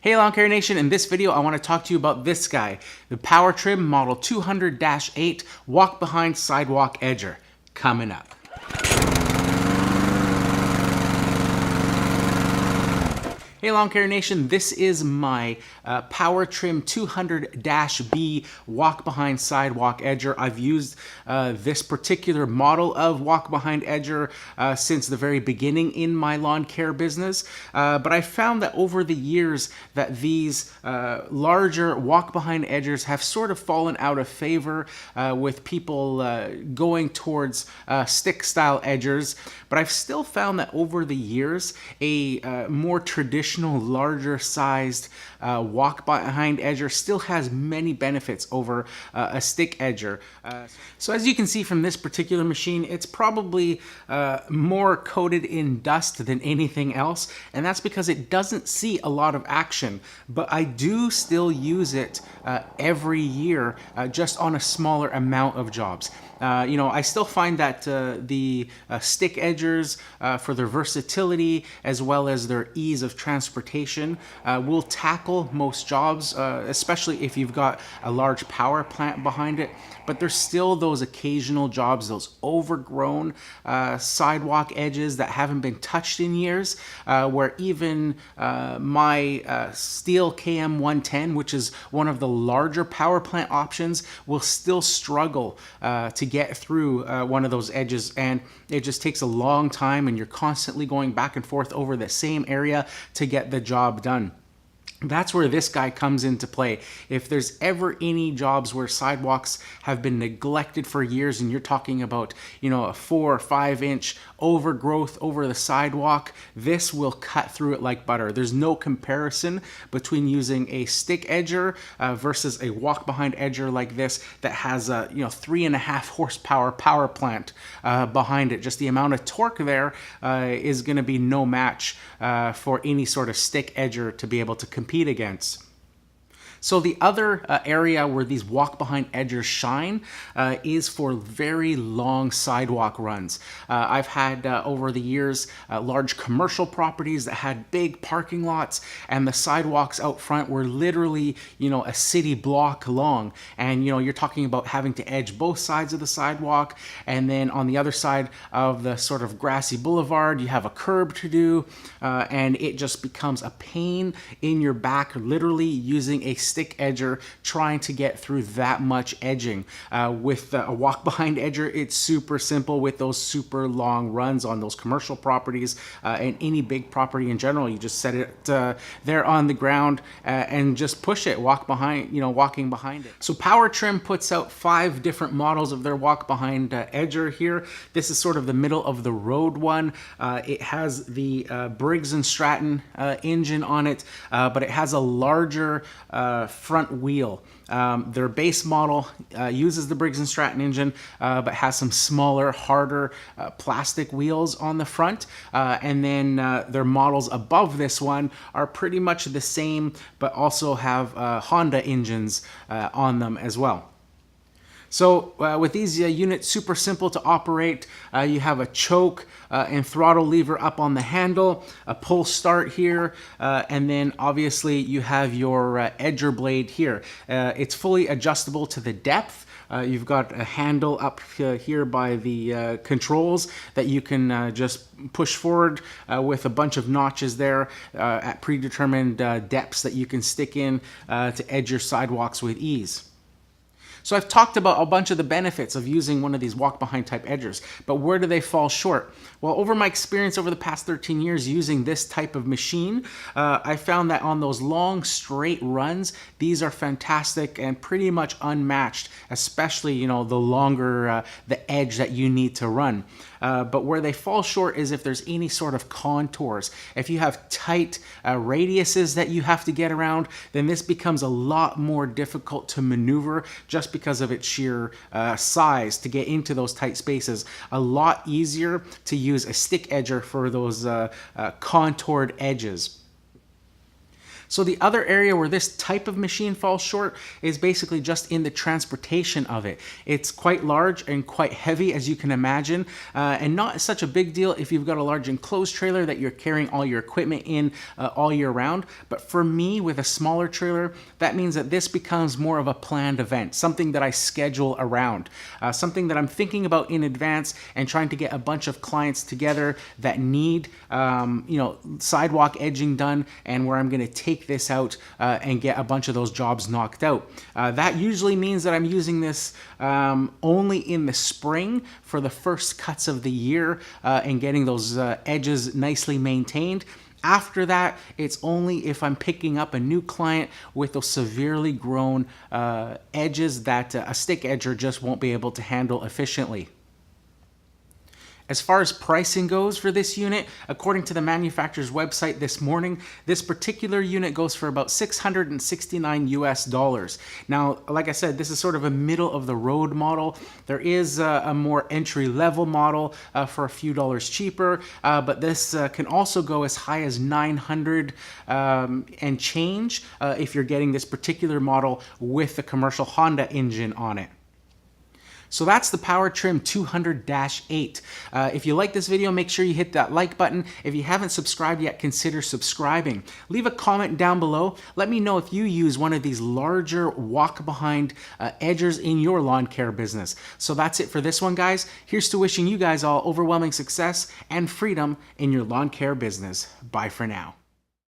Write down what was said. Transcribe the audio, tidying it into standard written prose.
Hey Lawn Care Nation, in this video I want to talk to you about this guy, the Power Trim Model 200-8 Walk Behind Sidewalk Edger, coming up. Hey Lawn Care Nation, this is my Power Trim 200-B Walk Behind Sidewalk Edger. I've used this particular model of Walk Behind Edger since the very beginning in my lawn care business, but I found that over the years that these larger Walk Behind Edgers have sort of fallen out of favor with people going towards stick-style edgers, but I've still found that over the years a more traditional larger sized walk behind edger still has many benefits over a stick edger. So as you can see from this particular machine, it's probably more coated in dust than anything else, and that's because it doesn't see a lot of action, but I do still use it every year just on a smaller amount of jobs. I still find that the stick edgers, for their versatility as well as their ease of transportation, will tackle most jobs, especially if you've got a large power plant behind it. But there's still those occasional jobs, those overgrown sidewalk edges that haven't been touched in years, where even my Steel KM110, which is one of the larger power plant options, will still struggle to get through one of those edges, and it just takes a long time and you're constantly going back and forth over the same area to get the job done. That's where this guy comes into play. If there's ever any jobs where sidewalks have been neglected for years and you're talking about, a 4 or 5 inch overgrowth over the sidewalk, this will cut through it like butter. There's no comparison between using a stick edger versus a walk behind edger like this that has a 3.5 horsepower power plant behind it. Just the amount of torque there is going to be no match for any sort of stick edger to be able to compete against. So the other area where these walk behind edgers shine is for very long sidewalk runs. I've had over the years large commercial properties that had big parking lots, and the sidewalks out front were literally a city block long, and you're talking about having to edge both sides of the sidewalk, and then on the other side of the sort of grassy boulevard you have a curb to do, and it just becomes a pain in your back, literally using a stick edger trying to get through that much edging. With a walk behind edger, it's super simple with those super long runs on those commercial properties and any big property in general. You just set it there on the ground and just push it, walking behind it. So Power Trim puts out 5 different models of their walk behind edger here. This is sort of the middle of the road one. It has the Briggs & Stratton engine on it, but it has a larger front wheel. Their base model uses the Briggs & Stratton engine, but has some smaller, harder plastic wheels on the front. And then their models above this one are pretty much the same, but also have Honda engines on them as well. So with these units, super simple to operate. You have a choke and throttle lever up on the handle, a pull start here, and then obviously you have your edger blade here. It's fully adjustable to the depth. You've got a handle up here by the controls that you can just push forward with a bunch of notches there at predetermined depths that you can stick in to edge your sidewalks with ease. So I've talked about a bunch of the benefits of using one of these walk-behind type edgers, but where do they fall short? Well, over my experience over the past 13 years using this type of machine, I found that on those long, straight runs, these are fantastic and pretty much unmatched, especially, the longer the edge that you need to run. But where they fall short is if there's any sort of contours. If you have tight radiuses that you have to get around, then this becomes a lot more difficult to maneuver just because of its sheer size to get into those tight spaces. A lot easier to use a stick edger for those contoured edges. So the other area where this type of machine falls short is basically just in the transportation of it. It's quite large and quite heavy, as you can imagine, and not such a big deal if you've got a large enclosed trailer that you're carrying all your equipment in all year round. But for me, with a smaller trailer, that means that this becomes more of a planned event, something that I schedule around, something that I'm thinking about in advance and trying to get a bunch of clients together that need sidewalk edging done, and where I'm going to take this out and get a bunch of those jobs knocked out. That usually means that I'm using this only in the spring for the first cuts of the year and getting those edges nicely maintained. After that, it's only if I'm picking up a new client with those severely grown edges that a stick edger just won't be able to handle efficiently. As far as pricing goes for this unit, according to the manufacturer's website this morning, this particular unit goes for about $669 US. Now, like I said, this is sort of a middle of the road model. There is a more entry level model for a few dollars cheaper, but this can also go as high as $900 and change if you're getting this particular model with the commercial Honda engine on it. So that's the Power Trim 200-8. If you like this video, make sure you hit that like button. If you haven't subscribed yet, consider subscribing. Leave a comment down below. Let me know if you use one of these larger walk-behind edgers in your lawn care business. So that's it for this one, guys. Here's to wishing you guys all overwhelming success and freedom in your lawn care business. Bye for now.